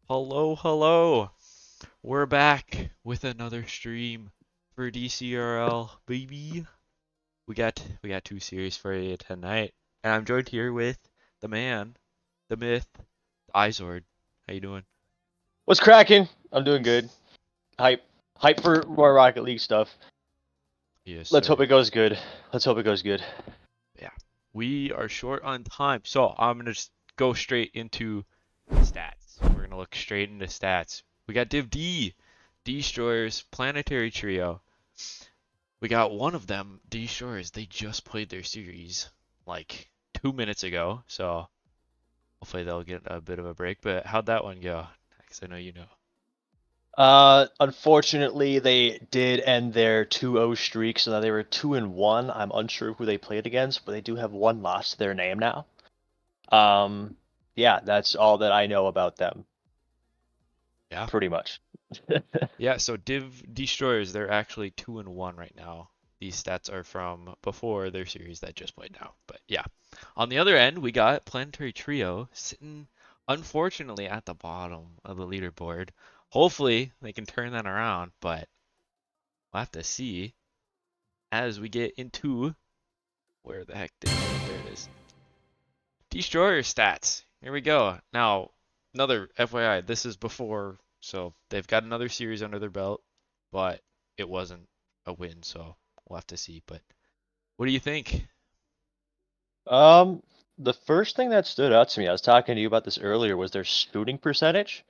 Hello, hello. We're back with another stream for DCRL, baby. We got two series for you tonight, and I'm joined here with the man, the myth, the Izord. How you doing? What's cracking? I'm doing good. Hype. Hype for more Rocket League stuff. Yes, Let's hope sir. it goes good. Let's hope it goes good. Yeah. We are short on time, so I'm gonna just go straight into stats. We're gonna look straight into stats. We got Div D, D-Stroyers, Planetary Trio. We got one of them, D-Shores. They just played their series like 2 minutes ago, so hopefully they'll get a bit of a break. But how'd that one go? Because I know you know. Unfortunately, they did end their 2-0 streak, so now they were 2-1. I'm unsure who they played against, but they do have one loss to their name now. Yeah, that's all that I know about them, Yeah. pretty much. Yeah, so Div Destroyers, they're actually 2-1 right now. These stats are from before their series that just played now. But yeah. On the other end, we got Planetary Trio sitting unfortunately at the bottom of the leaderboard. Hopefully they can turn that around, but we'll have to see as we get into where the heck did it? There it is. Destroyer stats. Here we go. Now, another FYI, this is before, so they've got another series under their belt, but it wasn't a win, so we'll have to see. But what do you think? Um, the first thing that stood out to me, I was talking to you about this earlier, was their shooting percentage.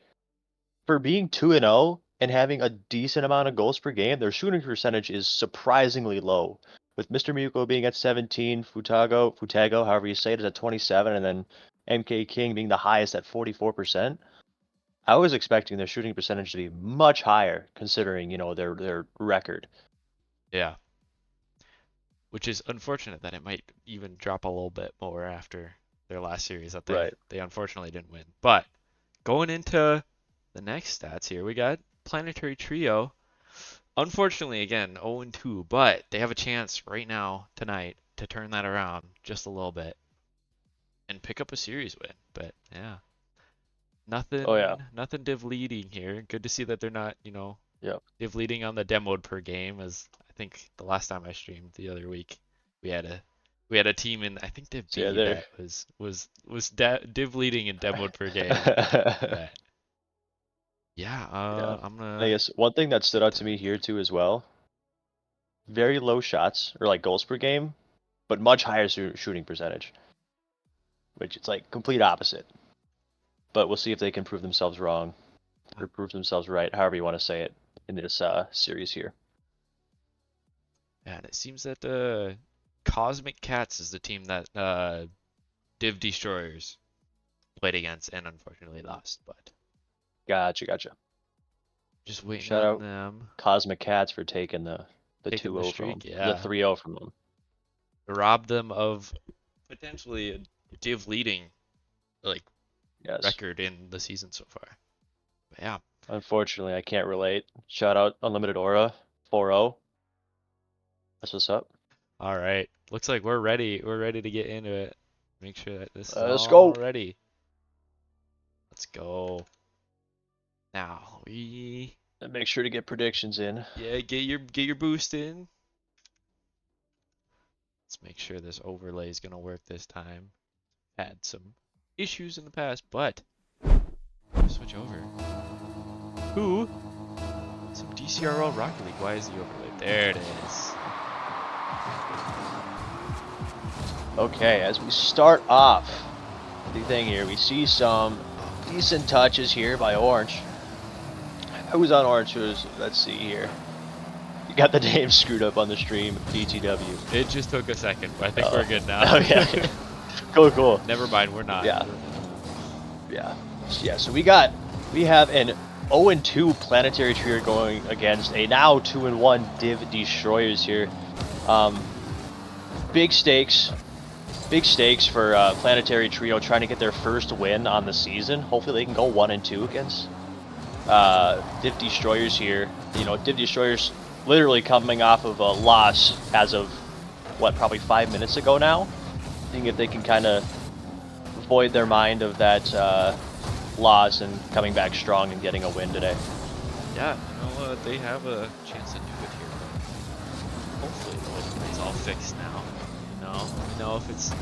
For being 2-0 and having a decent amount of goals per game, their shooting percentage is surprisingly low. With Mr. Miyuko being at 17, Futago, however you say it, is at 27, and then MK King being the highest at 44%. I was expecting their shooting percentage to be much higher, considering their record. Yeah, which is unfortunate that it might even drop a little bit more after their last series that they Right. they unfortunately didn't win. But going into the next stats here, we got Planetary Trio. Unfortunately, again, 0-2, but they have a chance right now, tonight, to turn that around just a little bit and pick up a series win. But yeah, Oh yeah. nothing div leading here. Good to see that they're not, Yep. div leading on the demoed per game. As I think the last time I streamed the other week, we had a we had a team in I think div So yeah, B they're. that was div leading in demoed per game. But yeah, Yeah. I'm And I gonna guess one thing that stood get out to to me here too as well, very low shots or like goals per game, but much higher shooting percentage, which it's like complete opposite. But we'll see if they can prove themselves wrong or prove themselves right, however you want to say it, in this series here. And it seems that Cosmic Cats is the team that Div Destroyers played against and unfortunately lost. But Gotcha. just waiting Shout on out them Cosmic Cats for taking the taking the 2-0 from them, streak. the Yeah, 3-0 from them. robbed them of potentially a Div leading like Yes. record in the season so far. But yeah. Unfortunately, I can't relate. Shout out Unlimited Aura 4-0. That's what's up. All right. Looks like we're ready. We're ready to get into it. Make sure that this is Let's all go. ready. Let's go. Now we And make sure to get predictions in. yeah, get your boost in. Let's make sure this overlay is gonna work this time. Had some issues in the past, but switch over. Who? Some DCRL Rocket League. Why is the overlay? There it is. Okay, as we start off the thing here, we see some decent touches here by Orange. Who's on Orange? Let's see here. You got the name screwed up on the stream, DTW. It just took a second, but I think we're good now. Okay. Cool. Never mind, we're not. Yeah. So we have an 0-2 Planetary Trio going against a now 2-1 Div Destroyers here. Big stakes for Planetary Trio trying to get their first win on the season. Hopefully they can go 1-2 against Div Destroyers here. Div Destroyers literally coming off of a loss as of probably 5 minutes ago now. Seeing if they can kind of void their mind of that loss and coming back strong and getting a win today. Yeah, you know, they have a chance to do it here, but hopefully it's all fixed now. You know, let me know if it's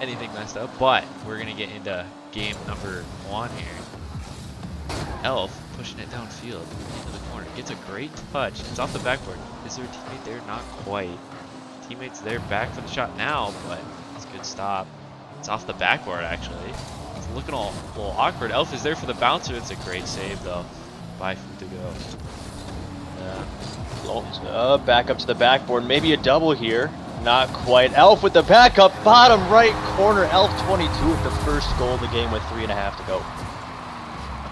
anything messed up, but we're gonna get into game number 1 here. Elf pushing it downfield into the corner, gets a great touch. It's off the backboard. Is there a teammate there? Not quite. Teammate's there, back for the shot now, but it's a good stop. It's off the backboard actually. It's looking a little awkward. Elf is there for the bouncer. It's a great save though by Futugo. Back up to the backboard. Maybe a double here. Not quite. Elf with the backup, bottom right corner. Elf 22 with the first goal of the game with 3.5 to go.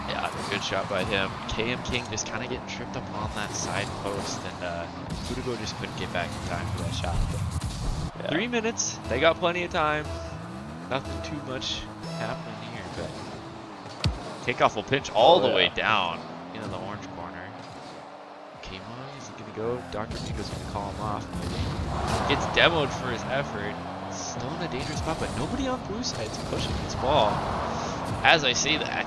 Yeah, good shot by him. KM King just kind of getting tripped up on that side post, and Futugo just couldn't get back in time for that shot. But yeah. 3 minutes. They got plenty of time. Nothing too much happening here, but kickoff will pinch all the way down into the orange corner. Kamo, is he gonna go? Dr. Miko's gonna call him off. Maybe. Gets demoed for his effort. Still in a dangerous spot, but nobody on blue side's pushing this ball. As I say that,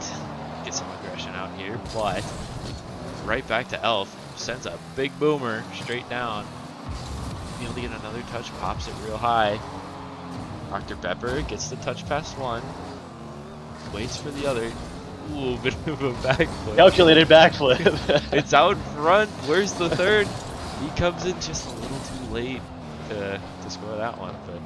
get some aggression out here, but right back to Elf. Sends a big boomer straight down. Be able to get another touch, pops it real high. Dr. Pepper gets the touch past one, waits for the other. Ooh, bit of a backflip. Calculated backflip. It's out front. Where's the third? He comes in just a little too late to score that one. But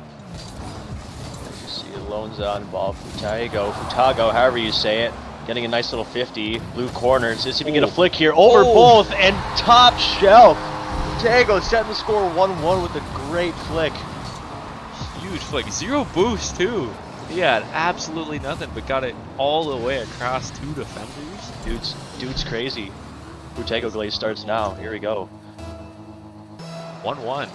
you see Alonso on ball. Futago, however you say it. Getting a nice little 50. Blue corner. See if he can get a flick here. Over both and top shelf. Futago setting the score 1-1 with a great flick. Huge flick. 0 boost too. He had absolutely nothing, but got it all the way across 2 defenders. Dude's crazy. Futago glaze starts now. Here we go. 1-1.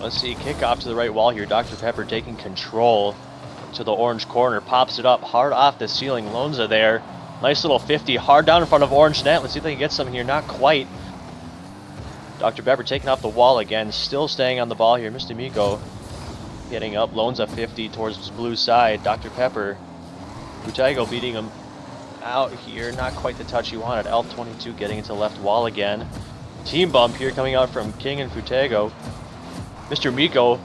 Let's see. Kickoff to the right wall here. Dr. Pepper taking control to the orange corner. Pops it up hard off the ceiling. Lonza there. Nice little 50. Hard down in front of orange net. Let's see if they can get some here. Not quite. Dr. Pepper taking off the wall again. Still staying on the ball here. Mr. Miko getting up. Lonza 50 towards his blue side. Dr. Pepper. Futago beating him out here. Not quite the touch he wanted. Elf 22 getting into left wall again. Team bump here coming out from King and Futago. Mr. Miko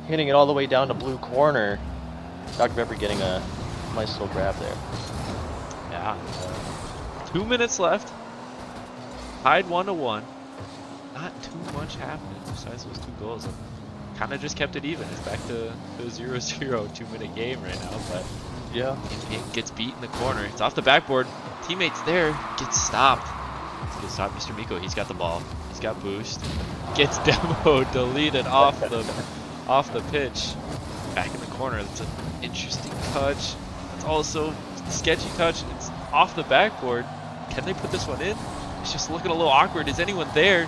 hitting it all the way down to blue corner. Dr. Pepper getting a nice little grab there. Yeah. 2 minutes left. Tied 1-1. Not too much happening besides those 2 goals. Kind of just kept it even. It's back to the 0-0 2-minute game right now. But yeah, it gets beat in the corner. It's off the backboard. Teammates there. Gets stopped. It's a good stop. Mr. Miko, he's got the ball. He's got boost. Gets demoed, deleted off the pitch. Back in the corner. That's an interesting touch. It's also a sketchy touch. It's off the backboard. Can they put this one in? It's just looking a little awkward. Is anyone there?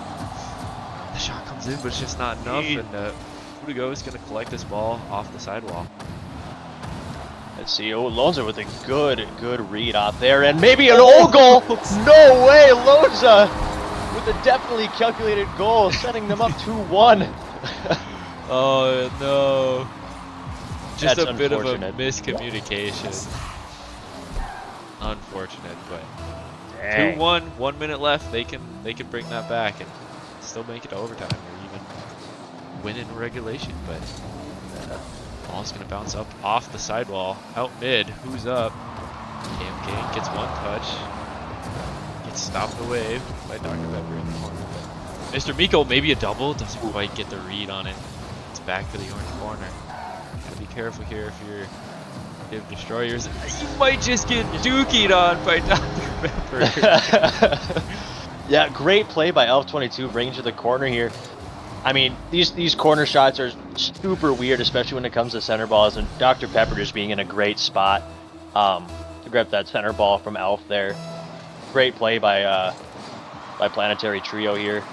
The shot comes in, but it's just not enough. And Futugo is going to collect this ball off the sidewall. Let's see. Oh, Lonza with a good read out there. And maybe an old goal. No way. Lonza with a definitely calculated goal, setting them up 2-1. Oh, no. Just That's a bit of a miscommunication. Unfortunate, but Dang. 2-1, 1 minute left. They can bring that back and still make it to overtime or even win in regulation. But ball's gonna bounce up off the sidewall, out mid. Who's up? KMK gets 1 touch, gets stopped away by Dr. Pepper in the corner. But Mr. Miko, maybe a double, doesn't quite get the read on it. It's back to the orange corner. Gotta be careful here if you're D-Stroyers. You might just get dookied on by Dr. Pepper. Yeah, great play by Elf 22, bringing to the corner here. I mean, these corner shots are super weird, especially when it comes to center balls, and Dr. Pepper just being in a great spot to grab that center ball from Elf there. Great play by Planetary Trio here.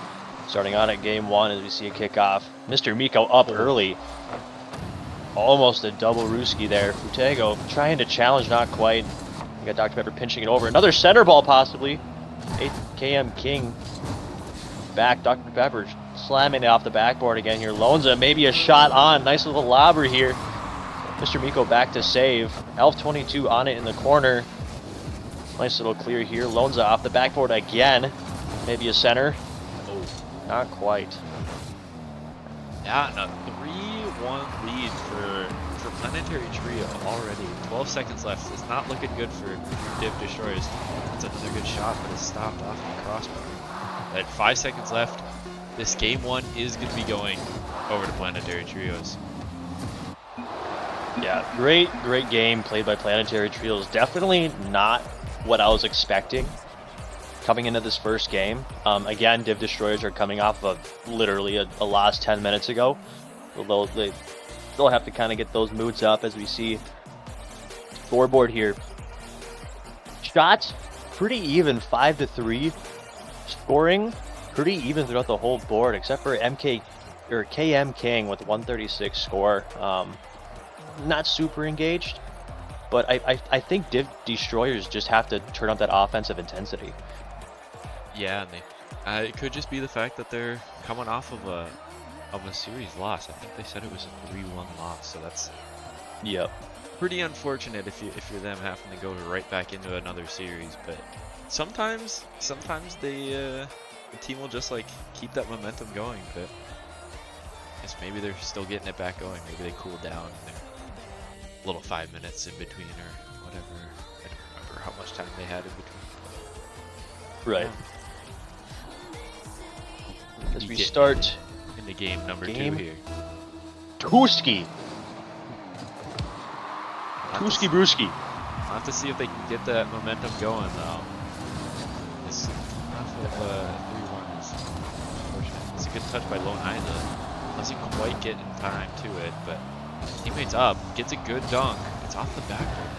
Starting on at game 1 as we see a kickoff. Mr. Miko up early. Almost a double Ruski there. Futago trying to challenge, not quite. We got Dr. Pepper pinching it over. Another center ball possibly. 8 KM King back. Dr. Pepper slamming it off the backboard again here. Lonza maybe a shot on. Nice little lobber here. Mr. Miko back to save. Elf 22 on it in the corner. Nice little clear here. Lonza off the backboard again. Maybe a center. Oh. Not quite. Yeah, and a 3-1 lead for Planetary Trio already. 12 seconds left. It's not looking good for D-Stroyers. That's another good shot, but it's stopped off the crossbar. At 5 seconds left, this game 1 is going to be going over to Planetary Trios. Yeah, great game played by Planetary Trios. Definitely not what I was expecting coming into this first game. Again, D-Stroyers are coming off of literally a loss 10 minutes ago. Although they still have to kind of get those moods up as we see scoreboard here. Shots pretty even, 5-3. Scoring pretty even throughout the whole board, except for KM King with 136 score. Not super engaged, but I think D-Stroyers just have to turn up that offensive intensity. Yeah, and it could just be the fact that they're coming off of a series loss. I think they said it was a 3-1 loss, so that's pretty unfortunate if you're them having to go right back into another series. But sometimes the team will just like keep that momentum going. But I guess maybe they're still getting it back going. Maybe they cool down. Little 5 minutes in between or whatever. I don't remember how much time they had in between. Right. As we start into game number 2 here. Tuski Brewski. I'll have to see if they can get that momentum going though. It's enough of 3-1 is unfortunate. It's a good touch by Lone Isa. Doesn't quite get in time to it, but teammate's up, gets a good dunk. It's off the backboard.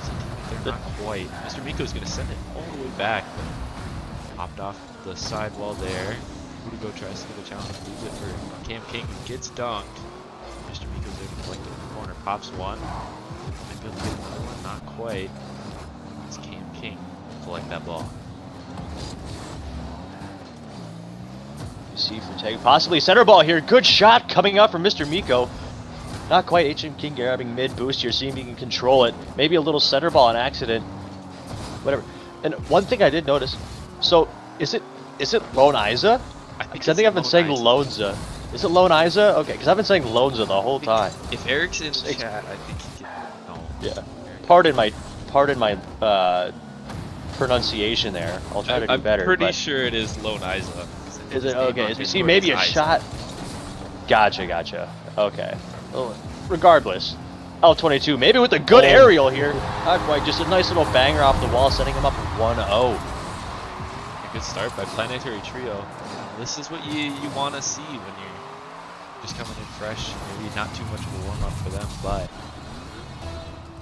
They're not quite. Mr. Miko's gonna send it all the way back, but popped off the sidewall there. Furugo tries to get a challenge, leaves it for Cam King, who gets dunked. Mr. Miko's there to collect it in the corner, pops one. Might be able to get another one, not quite. It's Cam King collect that ball. You see for tag, possibly center ball here. Good shot coming up from Mr. Miko. Not quite. HM King grabbing mid boost here, seeing if he can control it. Maybe a little center ball on accident. Whatever. And one thing I did notice. So is it Lone Isa? I think I've been saying Lonza. Is it Lone Isa? Okay, because I've been saying Lonza the whole time. If Eric's in chat, I think he can. No. Yeah. Pardon my pronunciation there. I'll try to do better. I'm pretty sure it is Lone Isa. Is it okay? As we see, maybe a shot. Gotcha. Okay. Well, regardless, L22 maybe with a good aerial here. Not quite. Just a nice little banger off the wall, setting him up 1-0. A good start by Planetary Trio. This is what you want to see when you're just coming in fresh. Maybe not too much of a warm up for them, but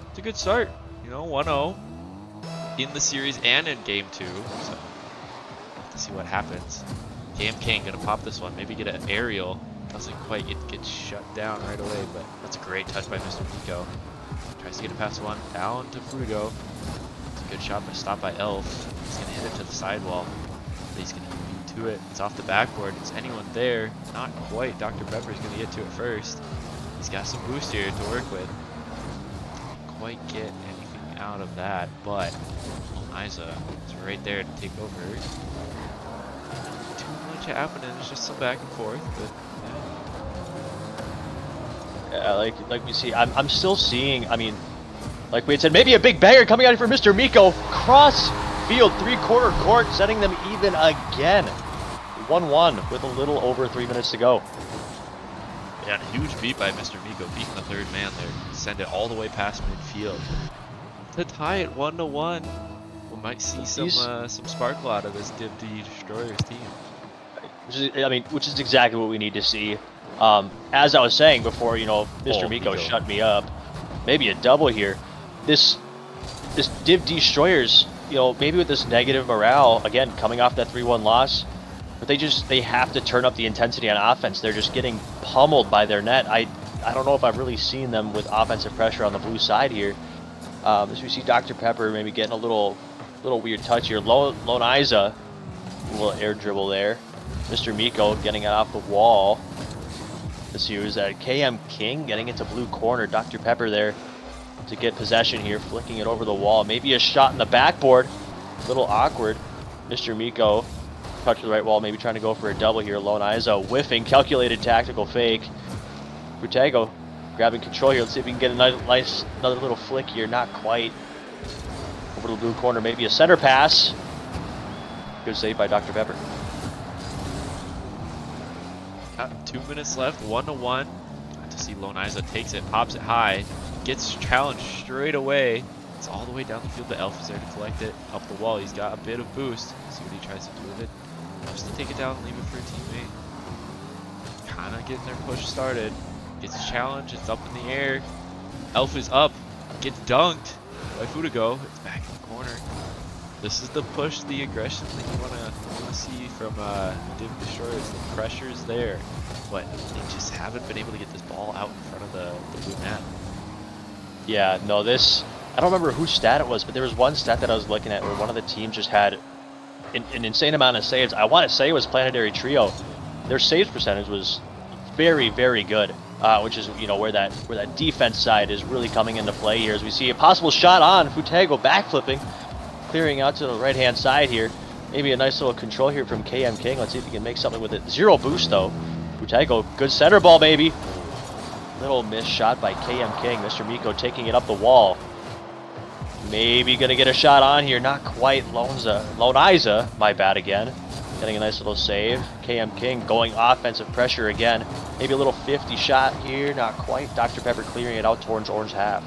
it's a good start. 1-0 in the series and in game 2. So we'll have to see what happens. Cam King gonna pop this one. Maybe get an aerial. Doesn't quite get shut down right away, but that's a great touch by Mr. Miko. Tries to get it past one, down to Furugo. It's a good shot, but stopped by Elf. He's gonna hit it to the sidewall. He's gonna beat to it. It's off the backboard. Is anyone there? Not quite. Dr. Pepper's gonna get to it first. He's got some boost here to work with. Didn't quite get anything out of that, but Isa is right there to take over. Too much happening. It's just some back and forth, but. Yeah, like we see, I'm still seeing. I mean, like we had said, maybe a big banger coming out for Mr. Miko. Cross field, 3/4 court, setting them even again. 1-1 with a little over 3 minutes to go. Yeah, a huge beat by Mr. Miko, beating the third man there. Send it all the way past midfield to tie it 1-1. We might see some sparkle out of this D-Stroyers team. Which is exactly what we need to see. As I was saying before, Mr. Miko shut me up. Maybe a double here. This D-Stroyers, maybe with this negative morale, again, coming off that 3-1 loss, but they have to turn up the intensity on offense. They're just getting pummeled by their net. I don't know if I've really seen them with offensive pressure on the blue side here. As we see Dr. Pepper maybe getting a little weird touch here. Lone Isa, a little air dribble there. Mr. Miko getting it off the wall. This here is KM King getting into blue corner. Dr. Pepper there to get possession here, flicking it over the wall. Maybe a shot in the backboard. A little awkward. Mr. Miko touched the right wall, maybe trying to go for a double here. Lone Iza whiffing, calculated tactical fake. Futego grabbing control here. Let's see if we can get another little flick here. Not quite. Over to the blue corner, maybe a center pass. Good save by Dr. Pepper. Got 2 minutes left, 1-1. To see Lone Iza takes it, pops it high, gets challenged straight away. It's all the way down the field. The Elf is there to collect it. Up the wall, he's got a bit of boost. See what he tries to do with it. Just to take it down and leave it for a teammate. Kind of getting their push started. Gets challenged, it's up in the air. Elf is up, gets dunked by Futego. It's back in the corner. This is the push, the aggression that you want to see from D-Stroyers. The pressure's there, but they just haven't been able to get this ball out in front of the blue net. Yeah, no, this, I don't remember whose stat it was, but there was one stat that I was looking at where one of the teams just had an insane amount of saves. I want to say it was Planetary Trio. Their saves percentage was very, very good, which is, you know, where that defense side is really coming into play here, as we see a possible shot on Futego backflipping, clearing out to the right-hand side here. Maybe a nice little control here from KM King. Let's see if he can make something with it. Zero boost though. Futego, good center ball, baby. Little missed shot by KM King. Mr. Miko taking it up the wall. Maybe gonna get a shot on here. Not quite. Lone Iza, my bad again. Getting a nice little save. KM King going offensive pressure again. Maybe a little 50 shot here. Not quite. Dr. Pepper clearing it out towards orange half.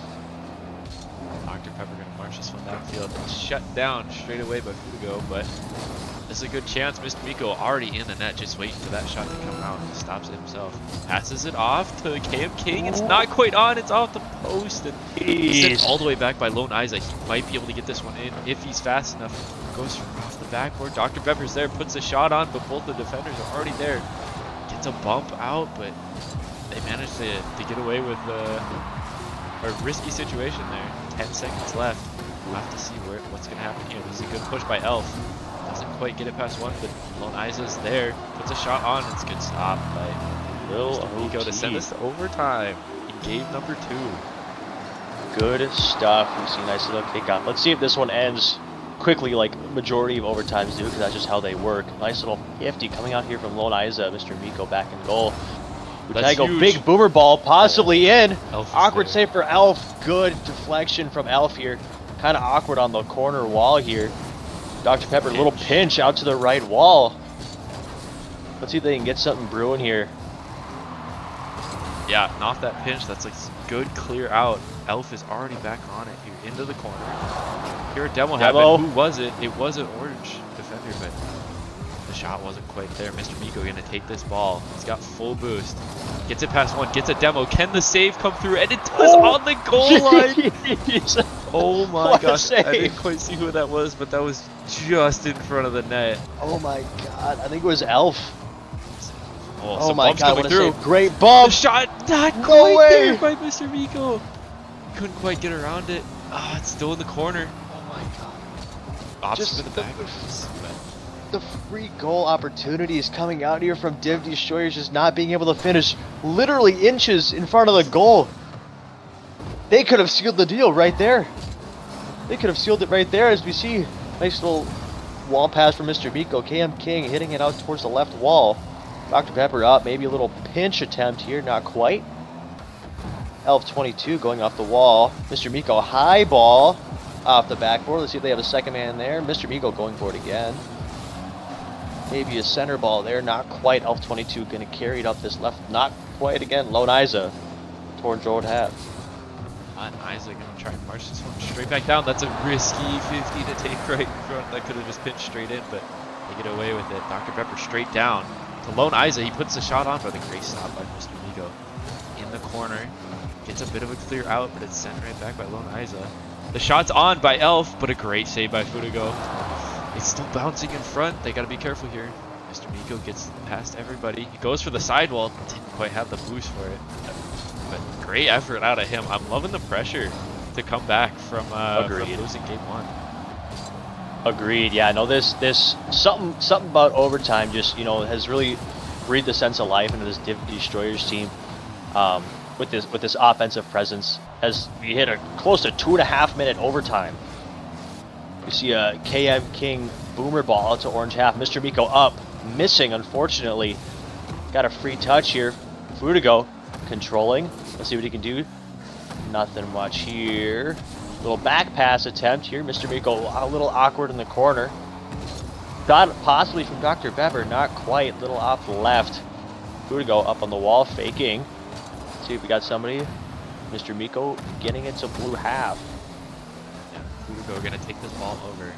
Dr. Pepper gonna march this one downfield. Shut down straight away by Futego, but this is a good chance. Mr. Miko already in the net, just waiting for that shot to come out. He stops it himself. Passes it off to KM King. It's not quite on. It's off the post. And sent all the way back by Lone Iza. He might be able to get this one in if he's fast enough. Goes off the backboard. Dr. Pepper's there, puts a shot on, but both the defenders are already there. Gets a bump out, but they managed to get away with a risky situation there. 10 seconds left. We'll have to see what's going to happen here. This is a good push by Elf. Doesn't quite get it past one, but Lone Iza's there. Puts a shot on. It's a good stop by Lil Miko to send us to overtime in game number 2. Good stuff. We see a nice little kick on. Let's see if this one ends quickly like majority of overtimes do, because that's just how they work. Nice little 50 coming out here from Lone Iza. Mr. Miko back in goal. Futego, big boomer ball, possibly in. Awkward save for Elf. Good deflection from Elf here. Kind of awkward on the corner wall here. Dr. Pepper, a little pinch out to the right wall. Let's see if they can get something brewing here. Yeah, and off that pinch, that's like good clear out. Elf is already back on it here, into the corner. Here a demo happened. Who was it? It was an orange defender, but the shot wasn't quite there. Mr. Miko going to take this ball. He's got full boost. Gets it past one, gets a demo. Can the save come through? And it does on the goal line. Oh my gosh, I didn't quite see who that was, but that was just in front of the net. Oh my god, I think it was Elf. Oh my god, what a save. Great bump. The shot not quite there by Mr. Miko. Couldn't quite get around it. Ah, it's still in the corner. Oh my god. Opposite Just with the back. the free goal opportunities coming out here from D-Stroyers, just not being able to finish literally inches in front of the goal. They could have sealed the deal right there. They could have sealed it right there, as we see. Nice little wall pass from Mr. Miko. KM King hitting it out towards the left wall. Dr. Pepper up, maybe a little pinch attempt here, not quite. Elf 22 going off the wall. Mr. Miko high ball off the backboard. Let's see if they have a second man there. Mr. Miko going for it again. Maybe a center ball there, not quite. Elf 22 going to carry it up this left, not quite again. Lone Iza towards road half. Iza going to try and march this one straight back down. That's a risky 50 to take right in front. That could have just pinched straight in, but they get away with it. Dr. Pepper straight down to Lone Iza. He puts the shot on, but a great stop by Mr. Miko. In the corner. Gets a bit of a clear out, but it's sent right back by Lone Iza. The shot's on by Elf, but a great save by Futego. It's still bouncing in front. They got to be careful here. Mr. Miko gets past everybody. He goes for the sidewall. Didn't quite have the boost for it. But great effort out of him. I'm loving the pressure to come back from losing game 1. Agreed. Yeah, no, this something about overtime just, you know, has really breathed a sense of life into this D-Stroyers team. with this offensive presence as we hit a close to 2.5 minute overtime. You see a KM King boomer ball out to orange half. Mr. Miko up, missing unfortunately. Got a free touch here. Fudigo controlling. Let's see what he can do. Nothing much here. Little back pass attempt here. Mr. Miko a little awkward in the corner. Got it possibly from Dr. Pepper, not quite. Little off left. Fudigo up on the wall, faking. Let's see if we got somebody. Mr. Miko getting into blue half. Yeah, Fudigo gonna take this ball over.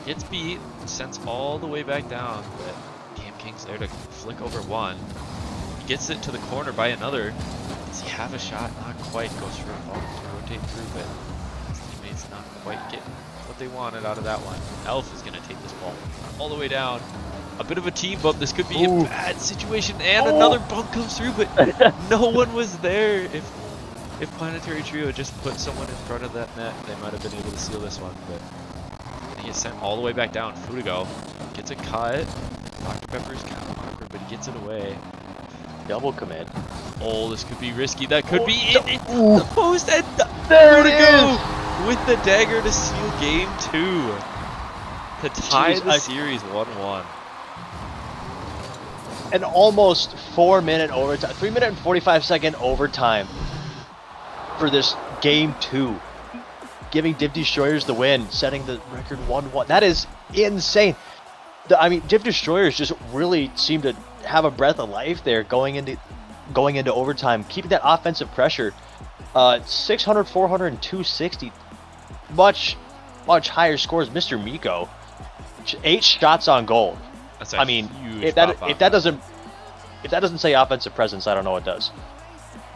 Gets beat, sends all the way back down, but King's there to flick over one. He gets it to the corner by another. Does he have a shot? Not quite. Goes for a ball to rotate through, but his teammates not quite getting what they wanted out of that one. Elf is going to take this ball all the way down. A bit of a team bump. This could be a bad situation, and another bump comes through, but no one was there. If Planetary Trio just put someone in front of that net, they might have been able to seal this one, but he gets sent all the way back down. Fudigo gets a cut. Dr. Pepper's kind of awkward, but he gets it away. Double commit. Oh, this could be risky. That could be it. It's the post, and there it is. Go with the dagger to seal game 2 to tie the series 1-1. An almost 4-minute overtime, 3-minute and 45-second overtime for this game 2, giving D-Stroyers the win, setting the record 1-1. That is insane. I mean, D-Stroyers just really seem to have a breath of life there going into overtime, keeping that offensive pressure. 600, 400, and 260. Much higher scores. Mr. Miko, 8 shots on goal. That's I mean, if that doesn't say offensive presence, I don't know what does.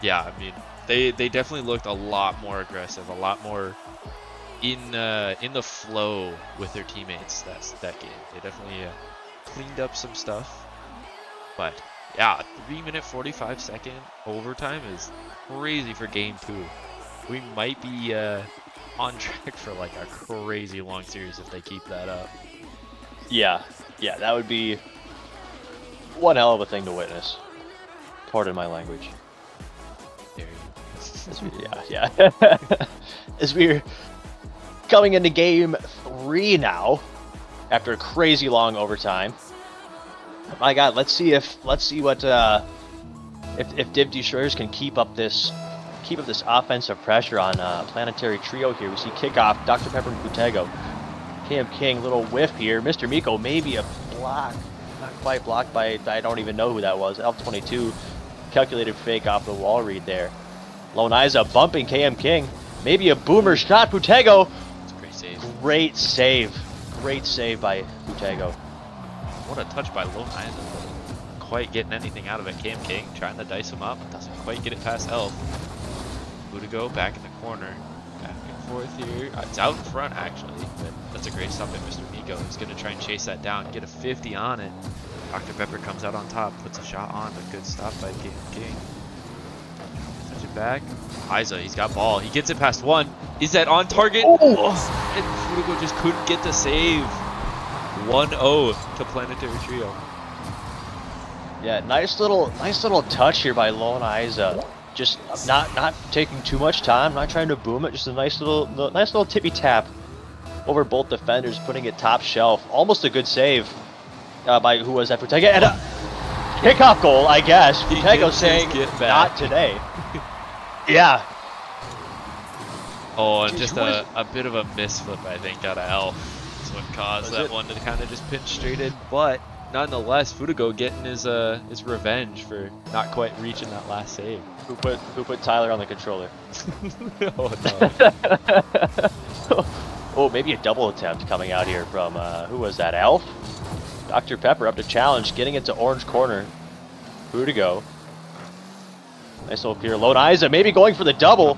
Yeah, I mean, they definitely looked a lot more aggressive, a lot more in the flow with their teammates that game. They definitely cleaned up some stuff. But yeah, 3-minute 45-second overtime is crazy for game 2. We might be on track for like a crazy long series if they keep that up. Yeah, that would be one hell of a thing to witness. Pardon my language. There you go. Yeah. As we're coming into game 3 now, after a crazy long overtime. My God, let's see what if D-Stroyers can keep up this offensive pressure on Planetary Trio here. We see kickoff, Dr. Pepper and Butego. KM King, little whiff here. Mr. Miko, maybe a block, not quite blocked by, I don't even know who that was. Elf22, calculated fake off the wall read there. Lone Isa bumping KM King, maybe a boomer shot. Butego. Great save by Butego. What a touch by Lone Isa. Quite getting anything out of it. KM King trying to dice him up. Doesn't quite get it past Elf. Butego back in the corner. Back and forth here. It's out in front actually. But that's a great stop by Mr. Miko. He's going to try and chase that down. Get a 50 on it. Dr. Pepper comes out on top. Puts a shot on. A good stop by KM King. Touch it back. Isa, he's got ball. He gets it past one. Is that on target? Oh, and Fudigo just couldn't get the save. 1-0 to Planetary Trio. Yeah, nice little touch here by Lone Isa. Just not taking too much time, not trying to boom it. Just a nice little tippy tap over both defenders, putting it top shelf. Almost a good save by who was that? Butego, and a kickoff goal, I guess. Butego saying not today. Yeah. Oh, and just a bit of a misflip, I think, out of Elf. That's what caused that one to kind of just pinch straight in. But nonetheless, Fudigo getting his revenge for not quite reaching that last save. Who put Tyler on the controller? Oh no. Oh, maybe a double attempt coming out here from who was that? Elf? Dr. Pepper up to challenge, getting it to orange corner. Fudigo. Nice little clear. Lone Isa maybe going for the double.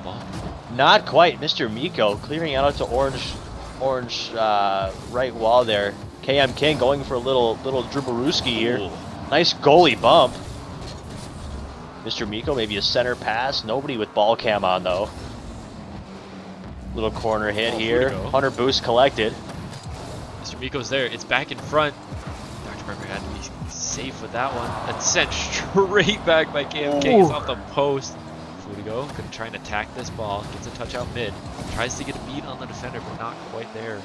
Not quite. Mr. Miko clearing out to orange right wall there. KM King going for a little Dribblewski here. Ooh. Nice goalie bump. Mr. Miko maybe a center pass. Nobody with ball cam on though. Little corner hit here. Fudigo. Hunter boost collected. Mr. Miko's there. It's back in front. Dr. Pepper had to be safe with that one. That's sent straight back by KM King. It's off the post. Fudigo gonna try and attack this ball. Gets a touch out mid. Tries to get a beat on the defender, but not quite there.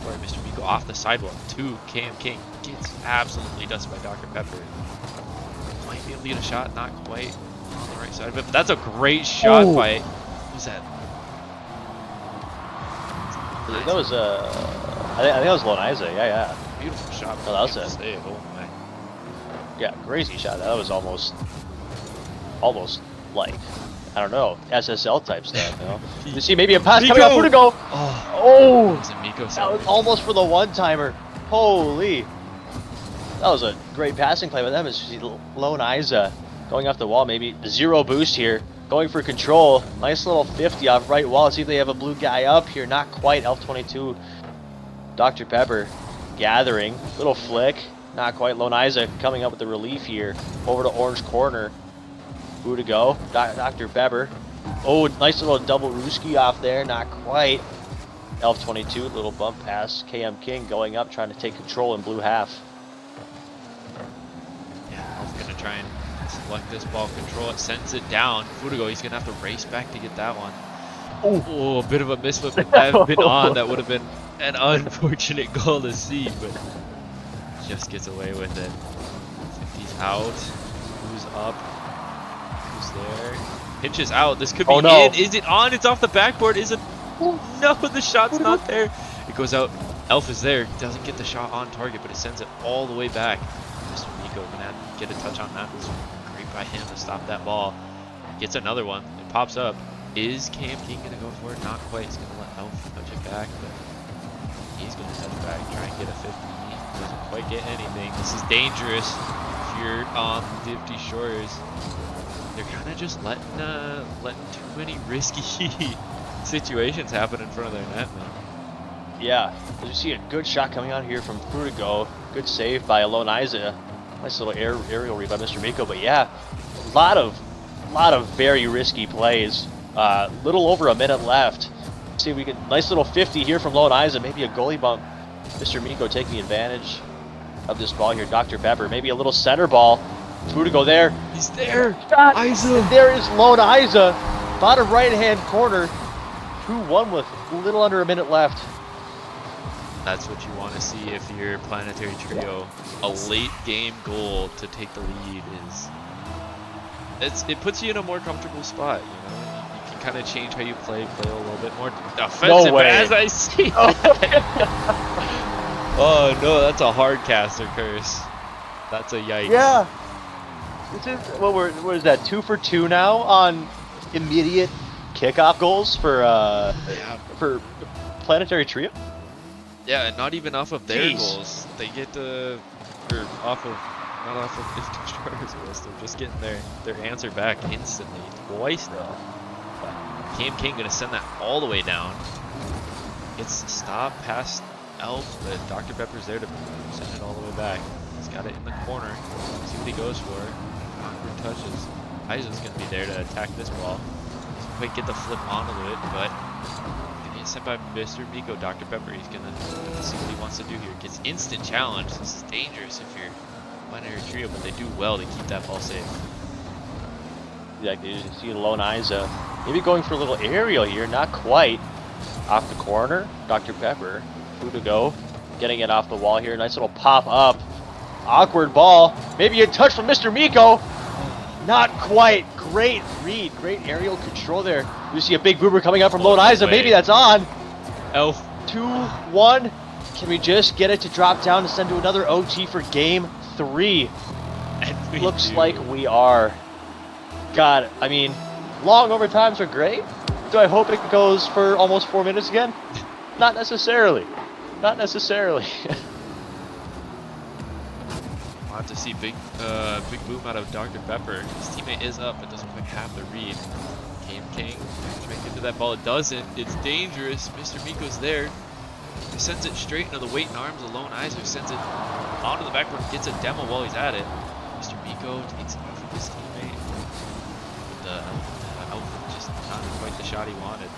Alright, Mr. Miko off the sidewalk to Cam King. Gets absolutely dusted by Dr. Pepper. Might be able to get a shot, not quite on the right side of it, but that's a great shot by, who's that? That was I think that was Lone Isaac. Yeah. Beautiful shot. Oh, that was it. Save. Oh my. Yeah, crazy shot. That was almost like, I don't know, SSL type stuff. You know. You see maybe a pass coming out. Fudigo. Oh. Was it Miko? That was almost for the one-timer. Holy. That was a great passing play by them. As you see Lone Isaac going off the wall. Maybe zero boost here. Going for control. Nice little 50 off right wall. Let's see if they have a blue guy up here. Not quite. Elf 22. Dr. Pepper gathering. Little flick. Not quite. Lone Isaac coming up with the relief here. Over to orange corner. Who to go? Dr. Pepper. Oh, nice little double Ruski off there. Not quite. Elf 22. Little bump pass. KM King going up, trying to take control in blue half. Yeah, Elf's gonna try and select this ball, control it, sends it down. Fudigo, he's gonna have to race back to get that one. Oh, a bit of a misflip. If that had been on, that would have been an unfortunate goal to see, but just gets away with it. 50's out. Who's up? Who's there? Pitches out. This could be in. Is it on? It's off the backboard. Is it? No, the shot's not there. It goes out. Elf is there. Doesn't get the shot on target, but it sends it all the way back. Mr. Miko gonna have to get a touch on that. It was great by him to stop that ball. Gets another one. It pops up. Is Cam King gonna go for it? Not quite. He's gonna let Elf touch it back, but he's gonna touch back. Try and get a 50. Doesn't quite get anything. This is dangerous. If you're on D-Stroyers, they're kind of just letting too many risky situations happen in front of their net, man. Yeah, as you see a good shot coming out here from Fudigo. Good save by Lone Isaac. Nice little aerial read by Mr. Miko. But yeah, a lot of very risky plays. Little over a minute left. See if we get nice little 50 here from Lone Isaac. Maybe a goalie bump. Mr. Miko taking advantage of this ball here. Dr. Pepper, maybe a little center ball. Fudigo there. He's there. And there is Lone Isaac. Bottom right-hand corner. 2-1 with a little under a minute left. That's what you want to see if you're Planetary Trio. A late game goal to take the lead it puts you in a more comfortable spot, you know. You can kind of change how you play a little bit more offensive. No way. As I see oh no, that's a hard caster curse. That's a yikes. Yeah. This is what is that? 2 for 2 now on immediate kickoff goals for Planetary Trio. Yeah, and not even off of their goals. They get not off of D-Stroyers goals. They're just getting their answer back instantly, twice now. But Cam King gonna send that all the way down. Gets the stop past Elf, but Dr. Pepper's there to send it all the way back. He's got it in the corner. See what he goes for. Awkward touches. Isaac's gonna be there to attack this ball. Doesn't quite get the flip onto it, but sent by Mr. Miko. Dr. Pepper, he's gonna see what he wants to do here. Gets instant challenge. This is dangerous if you're Planetary Trio, but they do well to keep that ball safe. Yeah, you see Lone Isaac maybe going for a little aerial here, not quite. Off the corner, Dr. Pepper, Fudigo, getting it off the wall here. Nice little pop up. Awkward ball. Maybe a touch from Mr. Miko. Not quite. Great read. Great aerial control there. We see a big boomer coming up from Lone Isaac. Maybe that's on. Elf. 2-1. Can we just get it to drop down to send to another OT for game 3? And Looks like we are. God, I mean, long overtimes are great. Do I hope it goes for almost 4 minutes again? Not necessarily. Not necessarily. We'll have to see big boom out of Dr. Pepper. His teammate is up, but doesn't quite have the read. Cam King trying to get to that ball. It doesn't. It's dangerous. Mr. Miko's there. He sends it straight into the weight and arms of Lone Isaac. Sends it onto the backboard and gets a demo while he's at it. Mr. Miko takes it off of his teammate. The outfit just not quite the shot he wanted.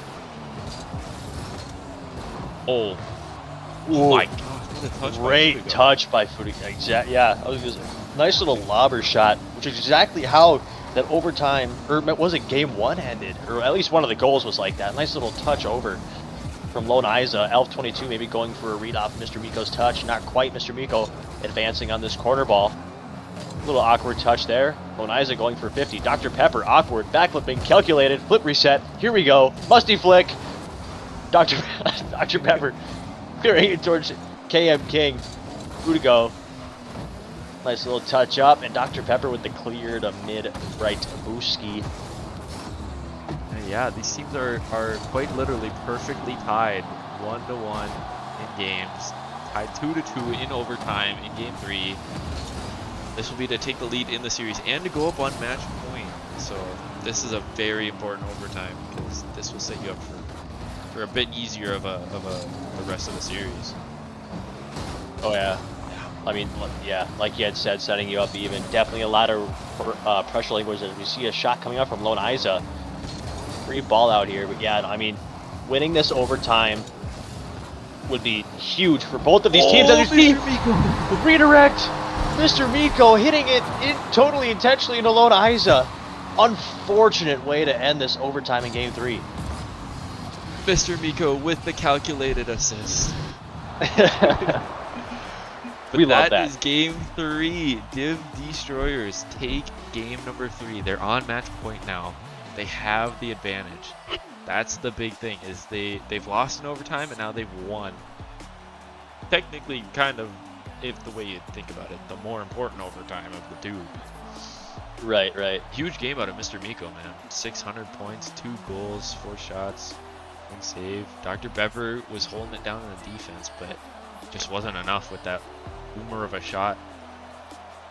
Oh my God. Great touch by Fudigo. Yeah, nice little lobber shot, which is exactly how that overtime, or was it game 1 ended, or at least one of the goals was like that. Nice little touch over from Lone Isa. Elf 22 maybe going for a read off Mr. Miko's touch. Not quite. Mr. Miko advancing on this corner ball. Little awkward touch there. Lone Isa going for 50. Dr. Pepper, awkward. Backflipping, calculated. Flip reset. Here we go. Musty flick. Dr. Dr. Pepper clearing it towards KM King. Who to go? Nice little touch up. And Dr. Pepper with the clear to mid-right booski. Yeah, these teams are quite literally perfectly tied 1-1 in games. Tied 2-2 in overtime in game 3. This will be to take the lead in the series and to go up on match point. So this is a very important overtime because this will set you up for a bit easier of the rest of the series. Oh yeah. I mean, yeah, like you had said, setting you up even. Definitely a lot of pressure language as we see a shot coming up from Lone Isa. Free ball out here, but yeah, I mean, winning this overtime would be huge for both of these teams. As you see, redirect. Mr. Miko hitting it totally intentionally into Lone Isa. Unfortunate way to end this overtime in game 3. Mr. Miko with the calculated assist. We love that. That is game 3. Div D-Stroyers take game number 3. They're on match point now. They have the advantage. That's the big thing, is they've lost in overtime and now they've won. Technically, kind of, if the way you think about it, the more important overtime of the two. Right, right. Huge game out of Mr. Miko, man. 600 points, 2 goals, 4 shots, 1 save. Dr. Pepper was holding it down in the defense, but just wasn't enough with that boomer of a shot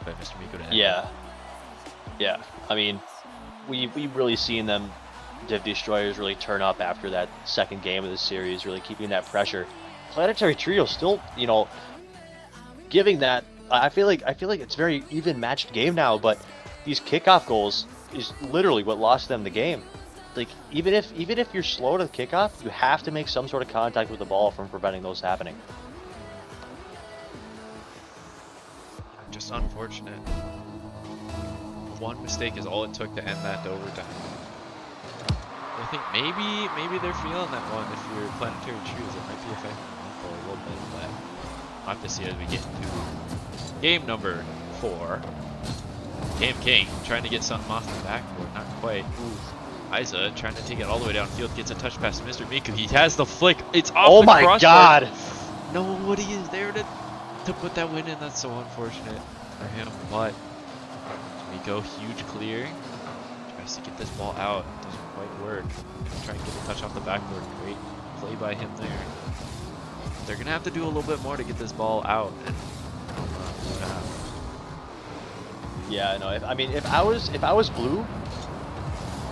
by Mr. Miko to end. Yeah. Yeah. I mean, we've really seen them, Div Destroyers, really turn up after that second game of the series, really keeping that pressure. Planetary Trio still, you know, giving that. I feel like it's very even matched game now, but these kickoff goals is literally what lost them the game. Like even if you're slow to the kickoff, you have to make some sort of contact with the ball from preventing those happening. Just unfortunate. One mistake is all it took to end that to overtime. I think maybe they're feeling that one. If you're Planetary Trios, it might be affecting them for a little bit, but we'll have to see as we get into game number 4. Game King trying to get something off the backboard, not quite. Isa trying to take it all the way downfield, gets a touch pass to Mr. Miku. He has the flick. It's off oh the my crossbar. God! Nobody is there to put that win in. That's so unfortunate for him. But Miko, huge clear. Tries to get this ball out. Doesn't quite work. Try and get a touch off the backboard. Great play by him there. They're gonna have to do a little bit more to get this ball out. And Yeah, no. If I was blue,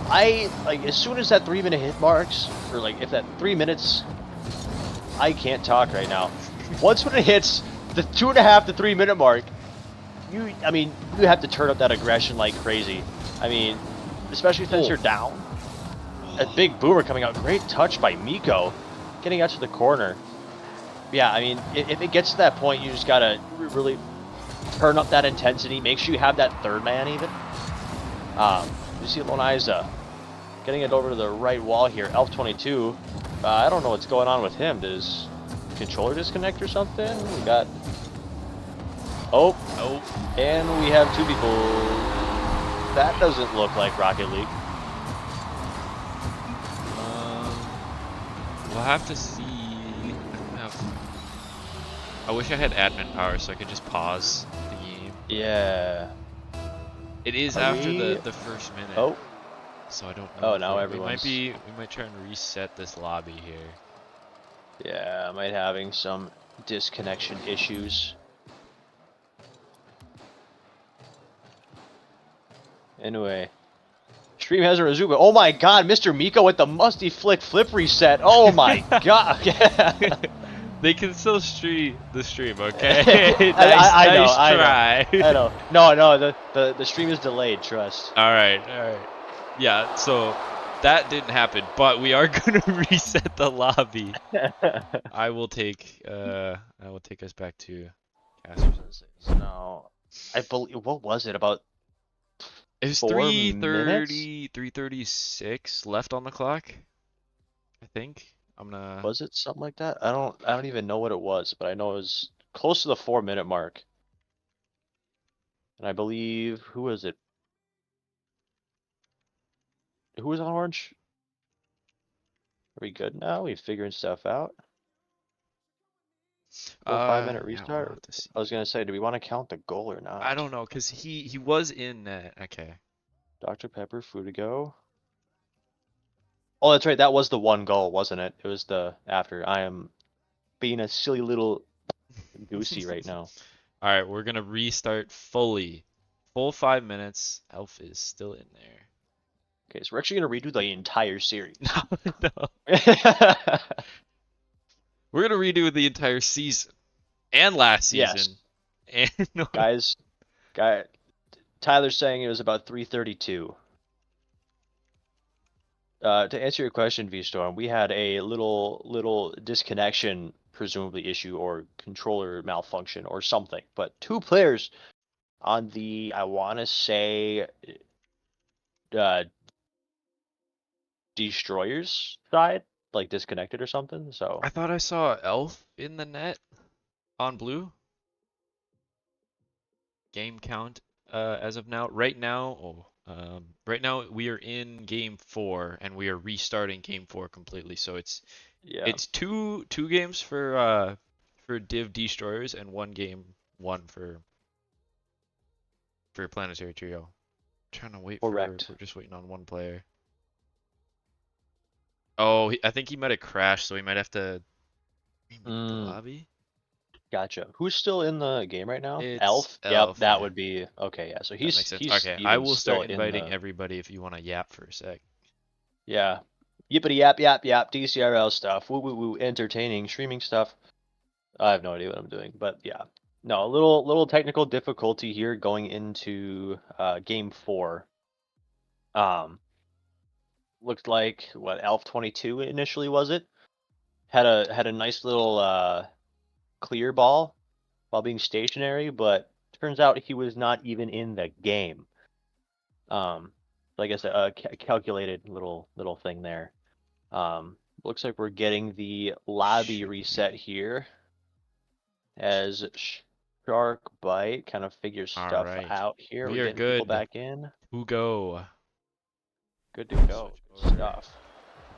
I like as soon as that 3-minute hit marks, or like if that 3 minutes, I can't talk right now. Once when it hits the 2.5 to 3 minute mark, you have to turn up that aggression like crazy. I mean, especially since you're down. A big boomer coming out. Great touch by Miko, getting out to the corner. Yeah, I mean, if it gets to that point, you just gotta really turn up that intensity. Make sure you have that third man even. You see Lone Isa getting it over to the right wall here. Elf 22. I don't know what's going on with him. Does controller disconnect or something? We got. Oh, and we have 2 people. That doesn't look like Rocket League. We'll have to see. I wish I had admin power so I could just pause the game. Yeah. It is after the first minute. Oh. So I don't know. Oh, now everyone's. We might try and reset this lobby here. Yeah, I might having some disconnection issues. Anyway. Stream hasn't resumed, but oh my God, Mr. Miko with the musty flip reset. Oh my God. They can still stream the stream, okay? Nice try. I know. No, the stream is delayed, trust. Alright. Yeah, so that didn't happen, but we are gonna reset the lobby. I will take us back to casters. No. I believe, what was it about? It was 4 minutes? 3:36 left on the clock, I think. I'm gonna. Was it something like that? I don't even know what it was, but I know it was close to the 4 minute mark. And I believe who was it? Who was on orange? Are we good now? We figuring stuff out? Full 5 minute Yeah, we'll have restart. to see. I was gonna say, do we want to count the goal or I not? don't know, cause he was in net. Okay. Dr. Pepper, Fudigo. Oh, that's right. That was the one goal, wasn't it? It was the after. I am being a silly little goosey right now. All right, we're gonna restart fully. Full 5 minutes. Elf is still in there. Okay, so we're actually gonna redo the entire series. No. We're gonna redo the entire season and last Yes, season. And guys. Guy Tyler's saying it was about 3:32. To answer your question, V-Storm, we had a little disconnection, presumably issue or controller malfunction or something. But two players on the, I want to say, uh, Destroyers side, like disconnected or something. So I thought I saw Elf in the net on blue. Game count as of now. Right now we are in game 4 and we are restarting game 4 completely. So it's yeah, it's two games for Div Destroyers and one game one for Planetary Trio. Trying to wait for correct. we're just waiting on one player. Oh, I think he might have crashed, so he might have to remake the Mm, lobby. gotcha. Who's still in the game right now? It's Elf. Yep, Elf, that yeah. would be okay. Yeah, so That he's makes sense. he's Okay, I even will still start in inviting the everybody if you want to yap for a sec. yeah. Yippity yap yap yap DCRL stuff. Woo woo woo. Entertaining streaming stuff. I have no idea what I'm doing, but yeah. No, a little technical difficulty here going into game 4. Um, looked like what Elf 22 initially was it? Had a nice little clear ball while being stationary, but turns out he was not even in the game. So I guess a calculated little thing there. Looks like we're getting the lobby Should reset be. here as Shark Bite kind of figures All stuff right. out here. We're We are getting people good. back in. Who go? Good to go. Switch Good over stuff.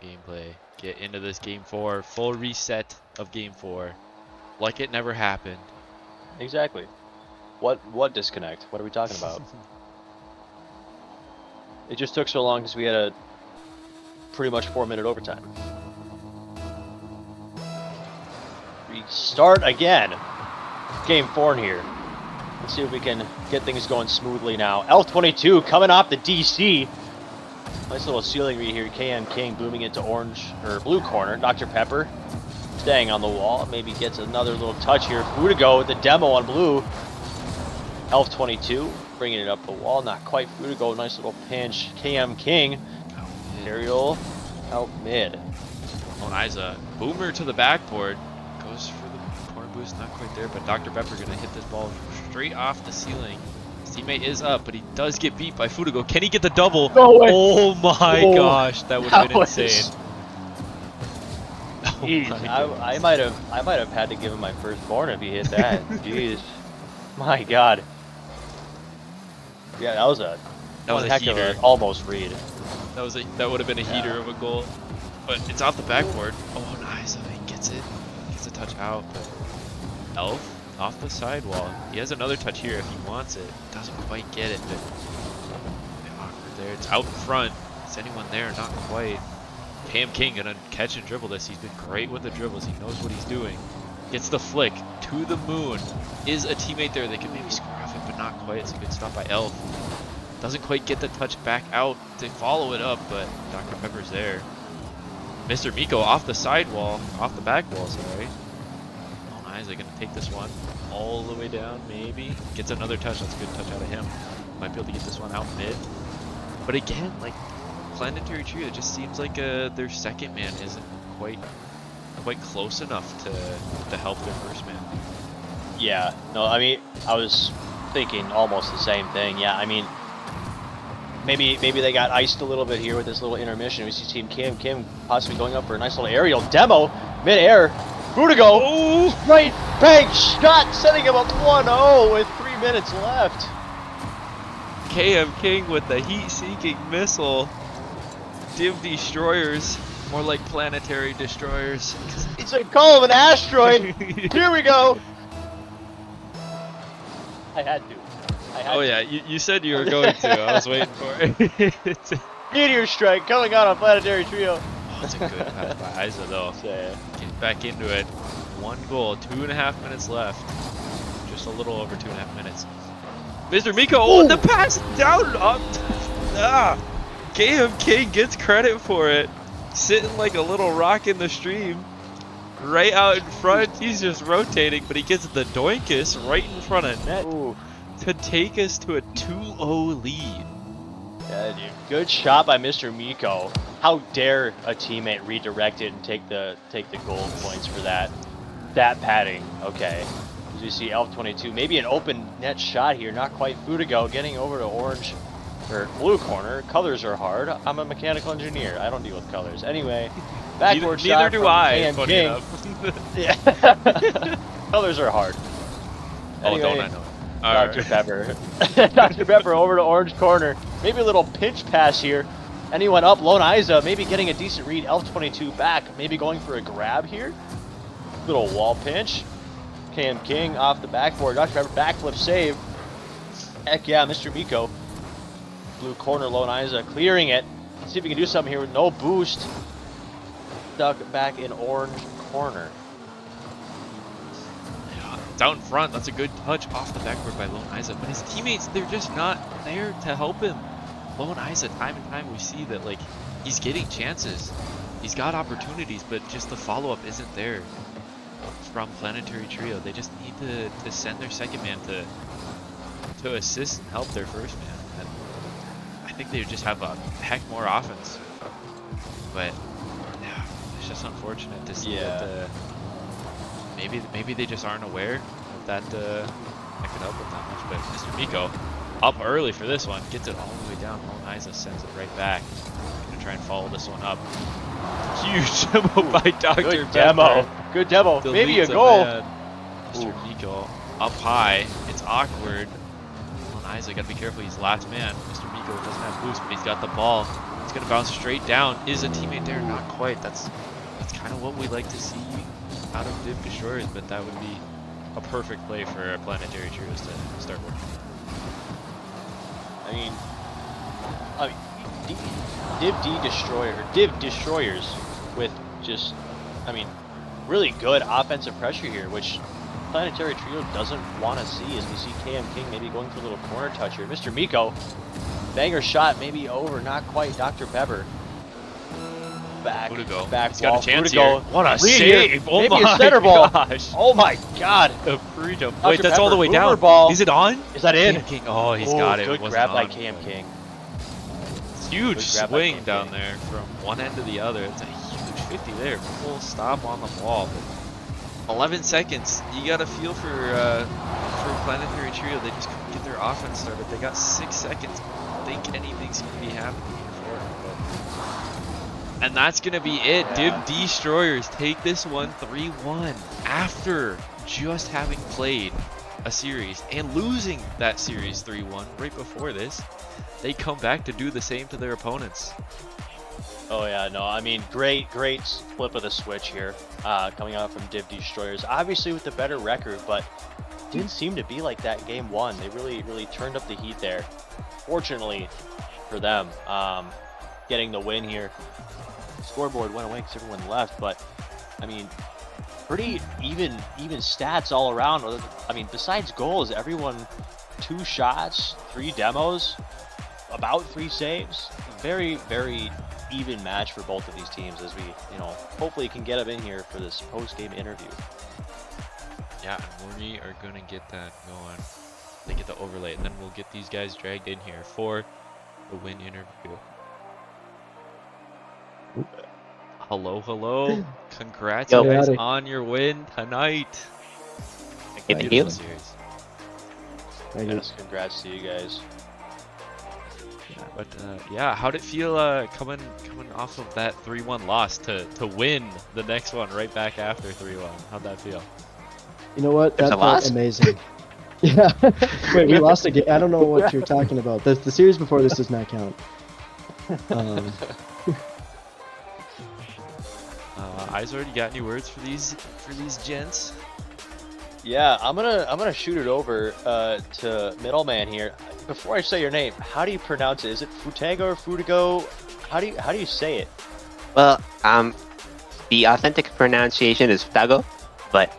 gameplay. Get into this game 4. Full reset of game 4. Like it never happened. Exactly. What disconnect? What are we talking about? It just took so long because we had a pretty much 4 minute overtime. Restart again. Game 4 in here. Let's see if we can get things going smoothly now. L22 coming off the DC. Nice little ceiling read here. KM King booming into orange or blue corner. Dr. Pepper staying on the wall. Maybe gets another little touch here. Fudigo with the demo on blue. Elf 22 bringing it up the wall. Not quite Fudigo. Nice little pinch. KM King. Aerial out mid. Oniza. Boomer to the backboard. Goes for the corner boost. Not quite there, but Dr. Pepper going to hit this ball straight off the ceiling. His teammate is up, but he does get beat by Fudigo. Can he get the double? No way. Oh my gosh, that would have been insane. Oh Jeez, my I goodness. might have had to give him my firstborn if he hit that. Jeez, my God. Yeah, that was a That was one a heck heater. of a almost read. That would have been a heater Yeah. of a goal. But it's off the backboard. Oh nice. So he gets it. Gets a touch out, but Elf off the sidewall. He has another touch here if he wants it. Doesn't quite get it, but a bit awkward there. It's out in front. Is anyone there? Not quite. Cam King gonna catch and dribble this. He's been great with the dribbles. He knows what he's doing. Gets the flick to the moon. Is a teammate there? They could maybe score off it, but not quite. It's a good stop by Elf. Doesn't quite get the touch back out to follow it up, but Dr. Pepper's there. Mr. Miko off the sidewall, off the back wall, sorry. Oh, nice. They're gonna take this one all the way down, maybe. Gets another touch. That's a good touch out of him. Might be able to get this one out mid. But again, like Planetary Trio, it just seems like their second man isn't quite close enough to help their first man. Yeah, no, I mean, I was thinking almost the same thing. Yeah, I mean, maybe they got iced a little bit here with this little intermission. We see Team Kim possibly going up for a nice little aerial demo mid-air. Fudigo, Oh! right bank shot, setting him up 1-0 with 3 minutes left. KM King with the heat-seeking missile. Div Destroyers, more like Planetary Destroyers. It's a call of an asteroid. Here we go. I had to. Oh yeah, you said you were going to. I was waiting for it. Meteor strike coming out on Planetary Trio. Oh, it's a good pass by Isa though. Get back into it. 1 goal, 2.5 minutes left. Just a little over 2.5 minutes. Mr. Miko, oh, the pass down up. KM King gets credit for it. Sitting like a little rock in the stream. Right out in front, he's just rotating, but he gets the doinkus right in front of net. Ooh. To take us to a 2-0 lead. Yeah, dude. Good shot by Mr. Miko. How dare a teammate redirect it and take the gold points for that padding. Okay. As you see, Elf 22, maybe an open net shot here. Not quite Fudigo getting over to orange or blue corner. Colors are hard. I'm a mechanical engineer. I don't deal with colors. Anyway, backward shot. Neither do I. KM Funny King. enough. Yeah. Colors are hard. Oh, don't I know it? Dr. Pepper. Dr. Pepper over to orange corner. Maybe a little pinch pass here. Anyone up? Lone Isa maybe getting a decent read. Elf 22 back. Maybe going for a grab here. Little wall pinch. KM King off the backboard. Dr. Pepper backflip save. Heck yeah, Mr. Miko. Blue corner, Lone Isa clearing it. Let's see if we can do something here with no boost. Stuck back in orange corner. Down front, that's a good touch off the backboard by Lone Isa, but his teammates, they're just not there to help him. Lone Isa, time and time we see that, like, he's getting chances. He's got opportunities, but just the follow-up isn't there from Planetary Trio. They just need to send their second man to assist and help their first man. And I think they just have a heck more offense. But, yeah, it's just unfortunate to see that maybe they just aren't aware of that could help them that much. But Mr. Miko up early for this one, gets it all the way down. Lone Isa sends it right back. Gonna try and follow this one up. Huge demo by Dr. Good demo. Good demo. Maybe a goal. Mr. Miko up high. It's awkward. Lone Isa gotta be careful. He's last man. Mr. Miko doesn't have boost, but he's got the ball. It's gonna bounce straight down. Is a teammate there? Not quite. That's kind of what we like to see out of Div Destroyers, but that would be a perfect play for Planetary Trios to start working. I mean, Div Destroyers with just, I mean, really good offensive pressure here, which Planetary Trio doesn't want to see, as we see KM King maybe going for a little corner touch here. Mr. Miko, banger shot, maybe over, not quite. Dr. Pepper. Back He's wall. got a chance here. What a save! Oh maybe my a center ball. gosh! Oh my god! A free jump. Dr. Wait, that's Pepper, all the way down. ball. Is it on? Is that in? KM King. Oh, he's got it. Good It grab by on. KM King. Huge Good grab by swing KM down King. there from one end to the other. It's a huge 50 there. Full stop on the wall. But 11 seconds. You got to feel for Planetary Trio. They just couldn't get their offense started. They got 6 seconds. I don't think anything's going to be happening here for them. And that's going to be it. Yeah. Div Destroyers take this one 3-1 after just having played a series and losing that series 3-1 right before this. They come back to do the same to their opponents. Oh yeah, no, I mean, great flip of the switch here, coming out from Div Destroyers. Obviously with the better record, but didn't seem to be like that game one. They really turned up the heat there. Fortunately for them, getting the win here. Scoreboard went away because everyone left, but I mean, pretty even stats all around. I mean, besides goals, everyone 2 shots, 3 demos, about 3 saves. Very even match for both of these teams, as we, hopefully can get them in here for this post-game interview. Yeah, and we are gonna get that going. They get the overlay, and then we'll get these guys dragged in here for the win interview. Hello. Congrats guys on your win tonight. Thank you. Series. Yes, congrats to you guys. But yeah, how'd it feel coming off of that 3-1 loss to win the next one right back after 3-1? How'd that feel? You know what? There's That a felt loss? amazing. Yeah. Wait, we lost a game. I don't know what you're talking about. The series before this does not count. Izord, you got any words for these gents? Yeah, I'm gonna shoot it over to middleman here. Before I say your name, how do you pronounce it? Is it Futago or Futago? How do you say it? Well, the authentic pronunciation is Futago, but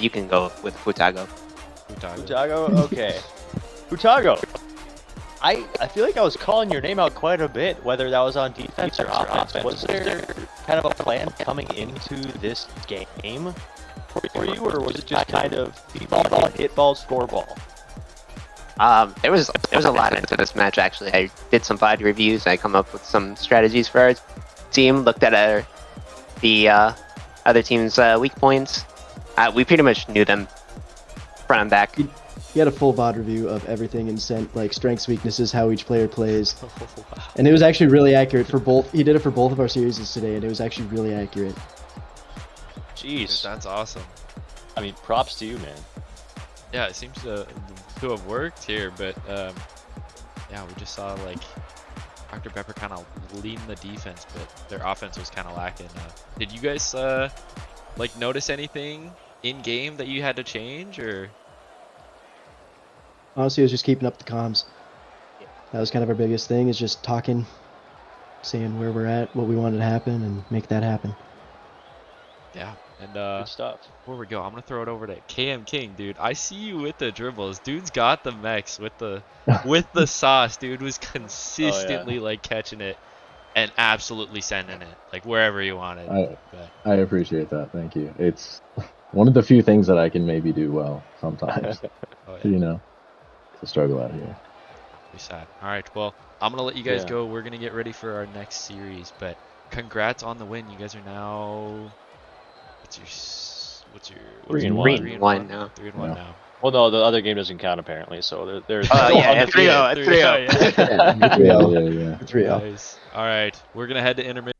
you can go with Futago. Futago? Okay. Futago. I feel like I was calling your name out quite a bit, whether that was on defense or offense. Was there kind of a plan coming into this game for you, or was it just kind of ball, hit ball, score ball? There was a lot into this match actually. I did some VOD reviews. I come up with some strategies for our team. Looked at the other team's weak points. We pretty much knew them front and back. He had a full VOD review of everything and sent like strengths, weaknesses, how each player plays, Oh, wow. and it was actually really accurate for both. He did it for both of our series today, and it was actually really accurate. Dude, Jeez. that's awesome. I mean, props to you, man. Yeah, it seems to have worked here, but yeah, we just saw like Dr. Pepper kind of leading the defense, but their offense was kind of lacking. Did you guys like notice anything in game that you had to change, or? Honestly, it was just keeping up the comms. That was kind of our biggest thing, is just talking, saying where we're at, what we wanted to happen, and make that happen. Yeah, and Good stuff. where we go, I'm gonna throw it over to KM King, dude. I see you with the dribbles. Dude's got the mechs with the sauce. Dude was consistently like catching it and absolutely sending it like wherever you wanted. But, I appreciate that. Thank you. It's one of the few things that I can maybe do well sometimes. oh yeah, You know, it's a struggle out here. be sad. All right, well, I'm gonna let you guys Yeah. go. We're gonna get ready for our next series, but congrats on the win. You guys are now what's your 3-1. 3-1 now. 3-1 Yeah. now. Well, no, the other game doesn't count apparently, so they're Oh still yeah, undefeated. 3-0, 3-0. Yeah. Yeah, yeah, yeah. 3-0. Nice. All right, we're gonna head to intermission.